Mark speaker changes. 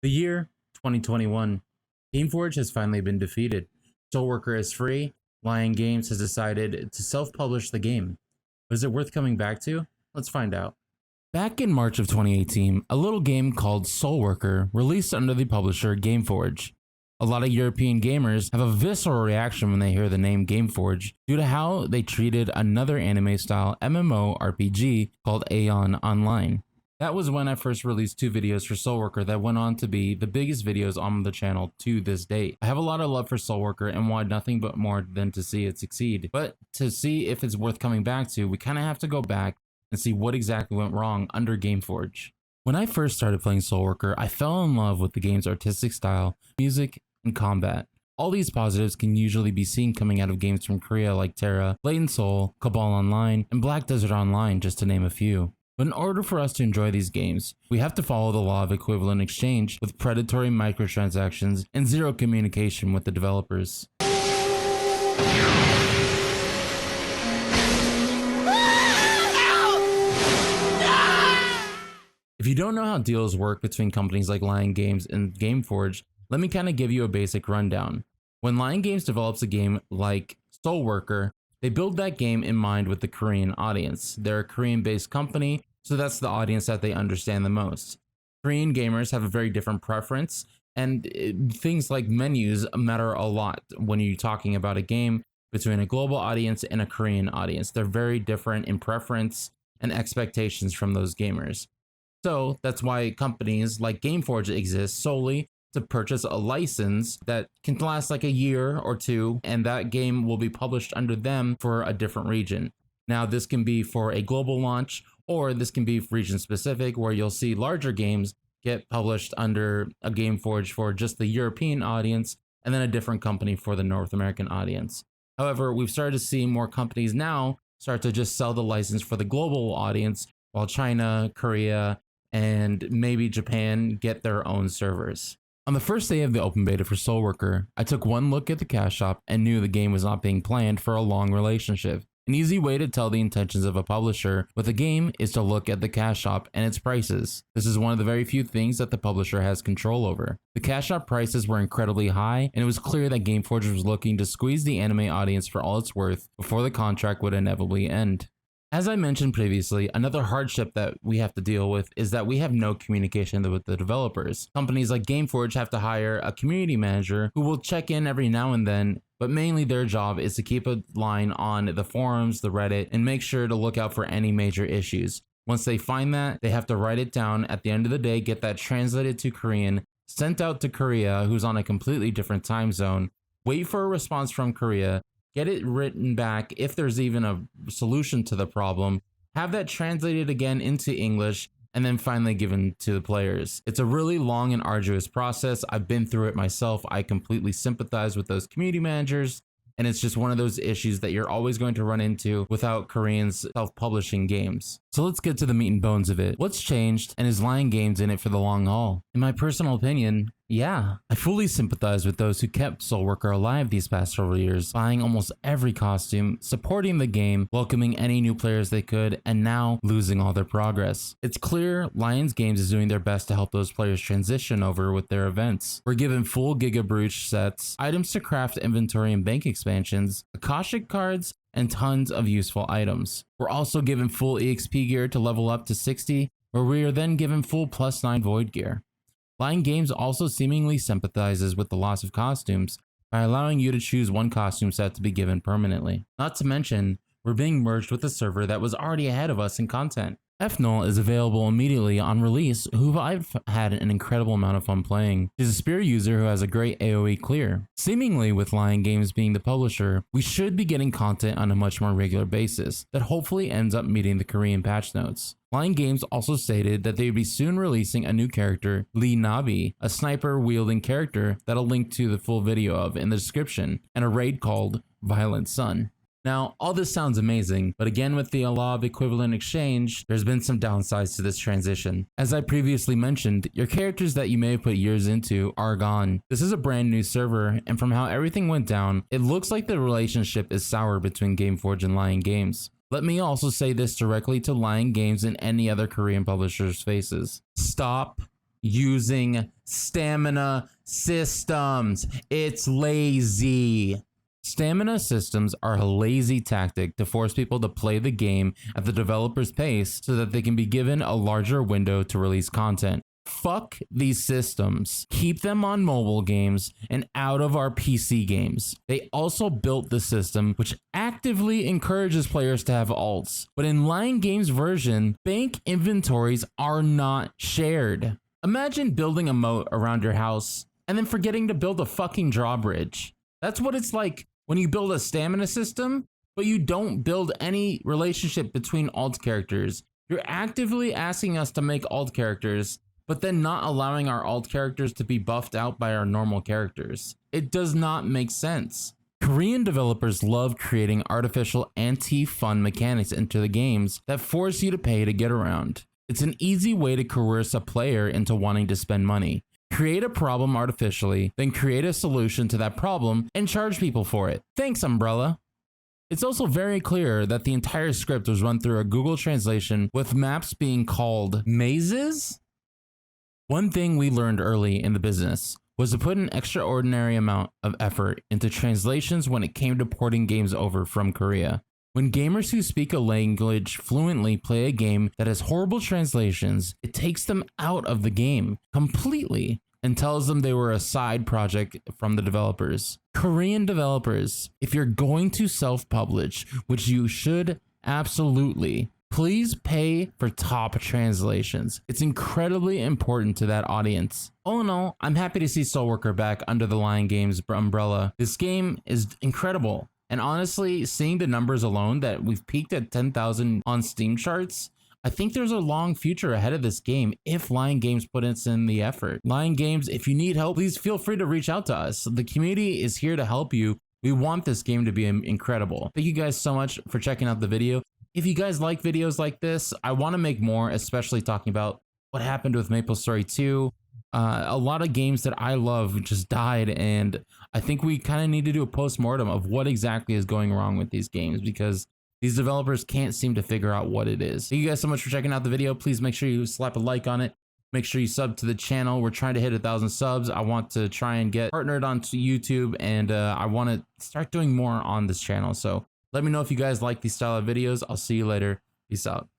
Speaker 1: The year 2021. GameForge has finally been defeated. Soulworker is free. Lion Games has decided to self-publish the game. Was it worth coming back to? Let's find out. Back in March of 2018, a little game called Soulworker released under the publisher GameForge. A lot of European gamers have a visceral reaction when they hear the name GameForge due to how they treated another anime-style MMORPG called Aeon Online. That was when I first released 2 videos for Soulworker that went on to be the biggest videos on the channel to this date. I have a lot of love for Soulworker and want nothing but more than to see it succeed. But to see if it's worth coming back to, we kind of have to go back and see what exactly went wrong under GameForge. When I first started playing Soulworker, I fell in love with the game's artistic style, music, and combat. All these positives can usually be seen coming out of games from Korea like Terra, Blatant Soul, Cabal Online, and Black Desert Online, just to name a few. But in order for us to enjoy these games, we have to follow the law of equivalent exchange with predatory microtransactions and zero communication with the developers. If you don't know how deals work between companies like Lion Games and GameForge, let me kind of give you a basic rundown. When Lion Games develops a game like Soulworker, they build that game in mind with the Korean audience. They're a Korean-based company, so that's the audience that they understand the most. Korean gamers have a very different preference, and things like menus matter a lot when you're talking about a game between a global audience and a Korean audience. They're very different in preference and expectations from those gamers. So that's why companies like GameForge exist solely to purchase a license that can last like a year or two, and that game will be published under them for a different region. Now, this can be for a global launch, or this can be region specific, where you'll see larger games get published under a GameForge for just the European audience, and then a different company for the North American audience. However, we've started to see more companies now start to just sell the license for the global audience, while China, Korea, and maybe Japan get their own servers. On the first day of the open beta for Soulworker, I took one look at the cash shop and knew the game was not being planned for a long relationship. An easy way to tell the intentions of a publisher with a game is to look at the cash shop and its prices. This is one of the very few things that the publisher has control over. The cash shop prices were incredibly high, and it was clear that GameForge was looking to squeeze the anime audience for all it's worth before the contract would inevitably end. As I mentioned previously, another hardship that we have to deal with is that we have no communication with the developers. Companies like GameForge have to hire a community manager who will check in every now and then, but mainly their job is to keep a line on the forums, the Reddit, and make sure to look out for any major issues. Once they find that, they have to write it down at the end of the day, get that translated to Korean, sent out to Korea, who's on a completely different time zone, wait for a response from Korea, get it written back if there's even a solution to the problem, have that translated again into English, and then finally given to the players. It's a really long and arduous process. I've been through it myself. I completely sympathize with those community managers, and it's just one of those issues that you're always going to run into without Koreans self-publishing games. So let's get to the meat and bones of it. What's changed, and is Lion Games in it for the long haul? In my personal opinion, yeah, I fully sympathize with those who kept Soulworker alive these past several years, buying almost every costume, supporting the game, welcoming any new players they could, and now losing all their progress. It's clear Lion Games is doing their best to help those players transition over with their events. We're given full Giga Brooch sets, items to craft inventory and bank expansions, Akashic cards, and tons of useful items. We're also given full EXP gear to level up to 60, where we are then given full +9 Void gear. Lion Games also seemingly sympathizes with the loss of costumes by allowing you to choose one costume set to be given permanently. Not to mention, we're being merged with a server that was already ahead of us in content. F-Null is available immediately on release, who I've had an incredible amount of fun playing. She's a spear user who has a great AoE clear. Seemingly, with Lion Games being the publisher, we should be getting content on a much more regular basis that hopefully ends up meeting the Korean patch notes. Lion Games also stated that they would be soon releasing a new character, Lee Nabi, a sniper-wielding character that I'll link to the full video of in the description, and a raid called Violent Sun. Now, all this sounds amazing, but again with the law of equivalent exchange, there's been some downsides to this transition. As I previously mentioned, your characters that you may have put years into are gone. This is a brand new server, and from how everything went down, it looks like the relationship is sour between GameForge and Lion Games. Let me also say this directly to Lion Games and any other Korean publishers' faces. Stop using stamina systems. It's lazy. Stamina systems are a lazy tactic to force people to play the game at the developer's pace so that they can be given a larger window to release content. Fuck these systems. Keep them on mobile games and out of our PC games. They also built the system which actively encourages players to have alts. But in Lion Games version, bank inventories are not shared. Imagine building a moat around your house and then forgetting to build a fucking drawbridge. That's what it's like when you build a stamina system, but you don't build any relationship between alt characters. You're actively asking us to make alt characters, but then not allowing our alt characters to be buffed out by our normal characters. It does not make sense. Korean developers love creating artificial anti-fun mechanics into the games that force you to pay to get around. It's an easy way to coerce a player into wanting to spend money. Create a problem artificially, then create a solution to that problem and charge people for it. Thanks, Umbrella. It's also very clear that the entire script was run through a Google translation with maps being called mazes. One thing we learned early in the business was to put an extraordinary amount of effort into translations when it came to porting games over from Korea. When gamers who speak a language fluently play a game that has horrible translations, it takes them out of the game completely and tells them they were a side project from the developers. Korean developers, if you're going to self-publish, which you should absolutely, please pay for top translations. It's incredibly important to that audience. All in all, I'm happy to see Soulworker back under the Lion Games umbrella. This game is incredible. And honestly, seeing the numbers alone that we've peaked at 10,000 on Steam charts, I think there's a long future ahead of this game if Lion Games puts in the effort. Lion Games, if you need help, please feel free to reach out to us. The community is here to help you. We want this game to be incredible. Thank you guys so much for checking out the video. If you guys like videos like this, I want to make more, especially talking about what happened with MapleStory 2. A lot of games that I love just died, and I think we kind of need to do a post-mortem of what exactly is going wrong with these games because these developers can't seem to figure out what it is. Thank you guys so much for checking out the video. Please make sure you slap a like on it. Make sure you sub to the channel. We're trying to hit 1,000 subs. I want to try and get partnered onto YouTube, and I want to start doing more on this channel. So let me know if you guys like these style of videos. I'll see you later. Peace out.